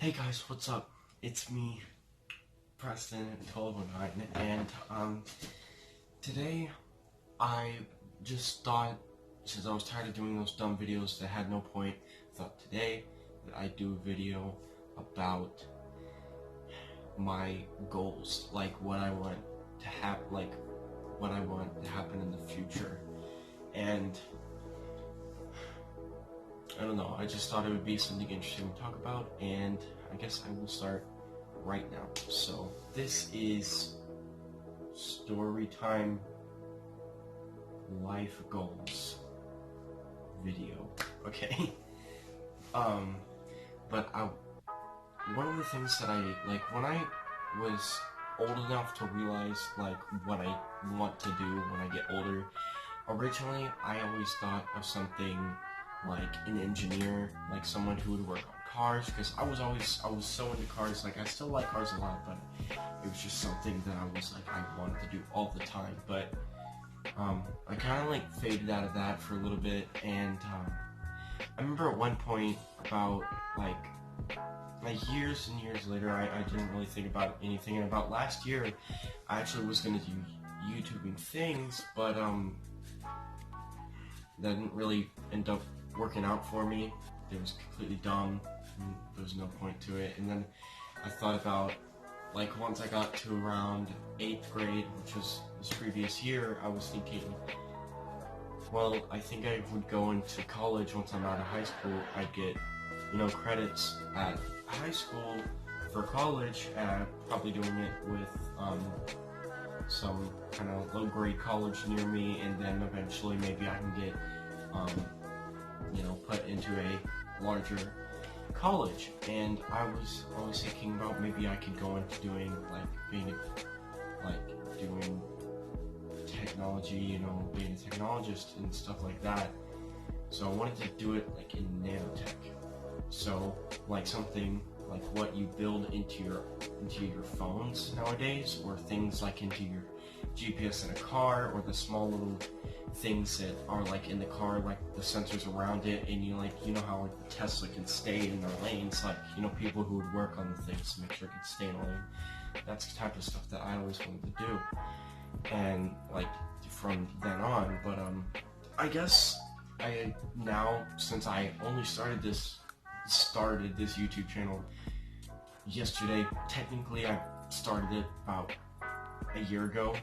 Hey guys, what's up? It's me, Preston 1209, and today I just thought, since I was tired of doing those dumb videos that had no point, I thought today that I'd do a video about my goals, like what I want to happen, in the future, and I don't know, I just thought it would be something interesting to talk about, and I guess I will start right now. So, this is story time life goals video, okay? But one of the things that I, like, when I was old enough to realize, like, what I want to do when I get older, originally, I always thought of something like an engineer, like someone who would work on cars, because I was so into cars. Like, I still like cars a lot, but it was just something that I was like, I wanted to do all the time. But I kind of like faded out of that for a little bit, and I remember at one point, about like years and years later, I didn't really think about anything, and about last year I actually was going to do YouTubing things, but that didn't really end up working out for me. It was completely dumb, and there was no point to it. And then I thought about, like, once I got to around 8th grade, which was this previous year, I was thinking, well, I think I would go into college once I'm out of high school. I'd get, credits at high school for college, and probably doing it with some kind of low-grade college near me, and then eventually maybe I can get put into a larger college. And I was always thinking about maybe I could go into doing doing technology, being a technologist and stuff like that. So I wanted to do it like in nanotech. So like something like what you build into your phones nowadays, or things like into your GPS in a car, or the small little things that are like in the car, like the sensors around it, and you know how like the Tesla can stay in their lanes, like people who would work on the things to make sure it can stay in a lane. That's the type of stuff that I always wanted to do, and like from then on. But I guess now, since I only started this YouTube channel yesterday, technically I started it about a year ago,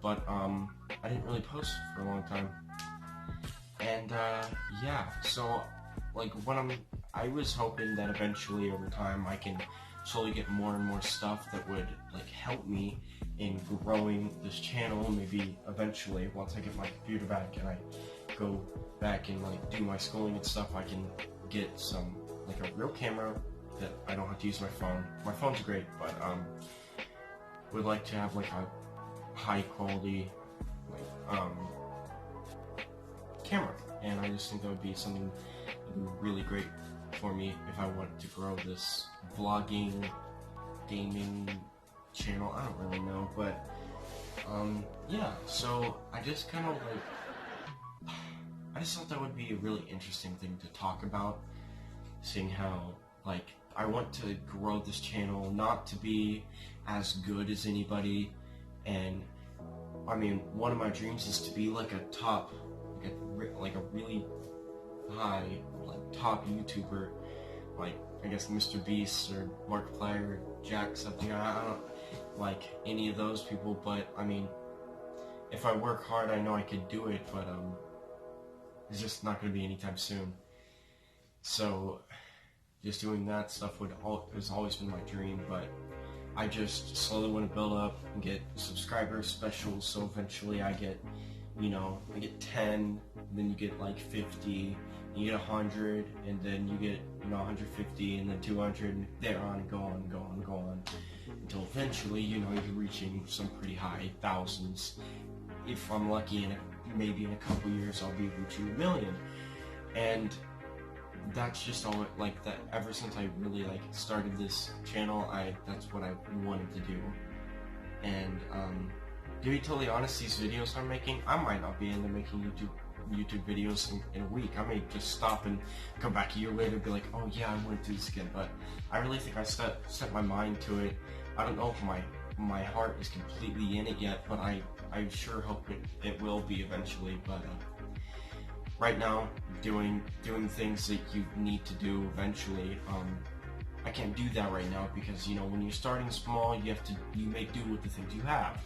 but I didn't really post for a long time. And yeah, so like I was hoping that eventually over time I can slowly get more and more stuff that would like help me in growing this channel. Maybe eventually, once I get my computer back and I go back and like do my schooling and stuff, I can get some like a real camera that I don't have to use my phone. My phone's great, but would like to have like a high quality camera, and I just think that would be something that would be really great for me if I wanted to grow this vlogging, gaming channel. I don't really know, but yeah, so I just kind of like, I just thought that would be a really interesting thing to talk about, seeing how like I want to grow this channel, not to be as good as anybody, and I mean, one of my dreams is to be like a top, like a really high, like top YouTuber, like I guess Mr. Beast or Markiplier or Jacksepticeye. I don't like any of those people, but I mean, if I work hard, I know I could do it, but it's just not going to be anytime soon. So just doing that stuff has always been my dream, but I just slowly want to build up and get subscriber specials, so eventually I get, I get 10, and then you get like 50, you get 100, and then you get, 150, and then 200, and there on, and go on, until eventually, you're reaching some pretty high thousands. If I'm lucky, and maybe in a couple years, I'll be reaching 1 million. And that's just all, like, that ever since I really like started this channel, that's what I wanted to do. And to be totally honest, these videos I'm making, I might not be into making YouTube YouTube videos in a week. I may just stop and come back a year later and be like, oh yeah, I want to do this again. But I really think I set my mind to it. I don't know if my heart is completely in it yet, but I sure hope it will be eventually. But right now, doing things that you need to do eventually. I can't do that right now because, you know, when you're starting small, you make do with the things you have.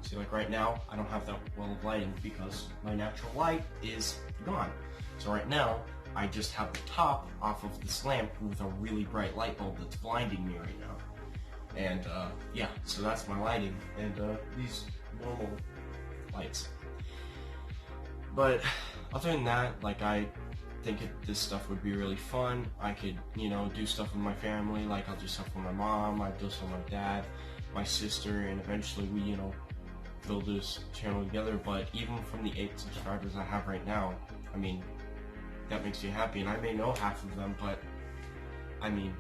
See, like right now, I don't have that well of lighting because my natural light is gone. So right now, I just have the top off of this lamp with a really bright light bulb that's blinding me right now. And yeah, so that's my lighting and these normal lights. But other than that, like, I think this stuff would be really fun. I could, you know, do stuff with my family. Like, I'll do stuff with my mom, I'll do stuff with my dad, my sister, and eventually we, you know, build this channel together. But even from the 8 subscribers I have right now, I mean, that makes me happy. And I may know half of them, but I mean,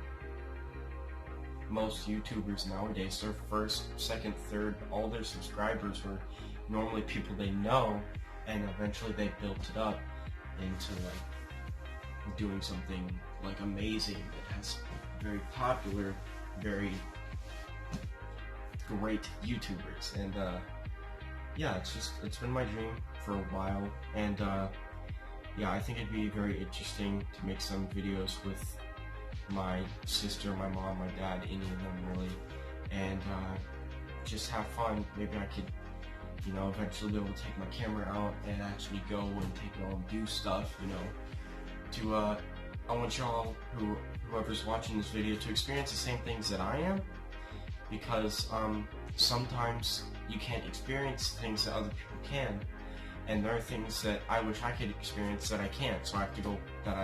most YouTubers nowadays, their first, second, third, all their subscribers were normally people they know, and eventually they built it up into like doing something like amazing that has very popular, very great YouTubers. And yeah, it's been my dream for a while, and yeah, I think it'd be very interesting to make some videos with my sister, my mom, my dad, any of them really, and just have fun. Maybe I could, you know, eventually be able to take my camera out and actually go and take it all and do stuff, you know, to I want y'all, whoever's watching this video, to experience the same things that I am, because sometimes you can't experience things that other people can, and there are things that I wish I could experience that I can't, so I have to go,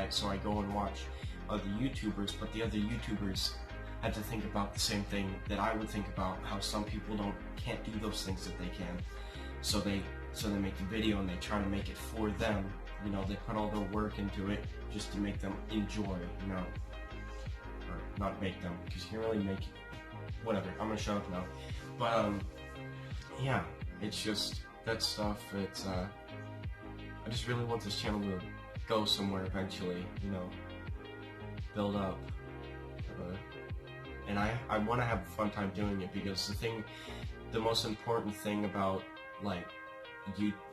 so I go and watch other YouTubers, but the other YouTubers had to think about the same thing that I would think about, how some people can't do those things that they can. So they make the video and they try to make it for them. You know, they put all their work into it just to make them enjoy, you know, or not make them, because you can't really make it. Whatever, I'm gonna shut up now. But yeah, it's just that stuff. It's I just really want this channel to go somewhere eventually, you know, build up. And I want to have a fun time doing it, because the most important thing about, like,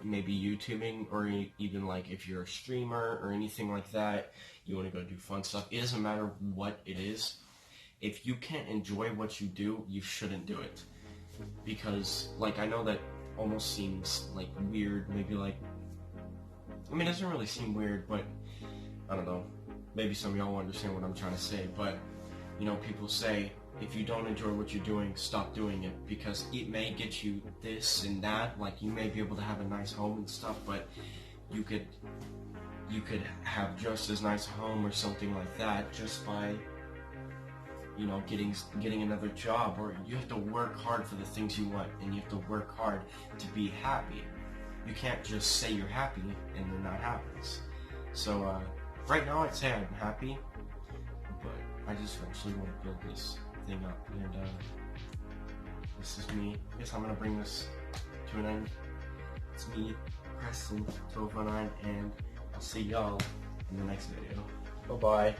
maybe YouTubing, or even like if you're a streamer or anything like that, you want to go do fun stuff, it doesn't matter what it is. If you can't enjoy what you do, you shouldn't do it. Because, like, I know that almost seems like weird, maybe like, I mean, it doesn't really seem weird, but I don't know, maybe some of y'all will understand what I'm trying to say. But, you know, people say, if you don't enjoy what you're doing, stop doing it, because it may get you this and that. Like, you may be able to have a nice home and stuff, but you could have just as nice a home or something like that just by, you know, getting another job. Or you have to work hard for the things you want, and you have to work hard to be happy. You can't just say you're happy and then that happens. So right now I'd say I'm happy, but I just eventually want to build this thing up, and this is me. I guess I'm gonna bring this to an end. It's me, Preston 1209, and I'll see y'all in the next video. Bye bye.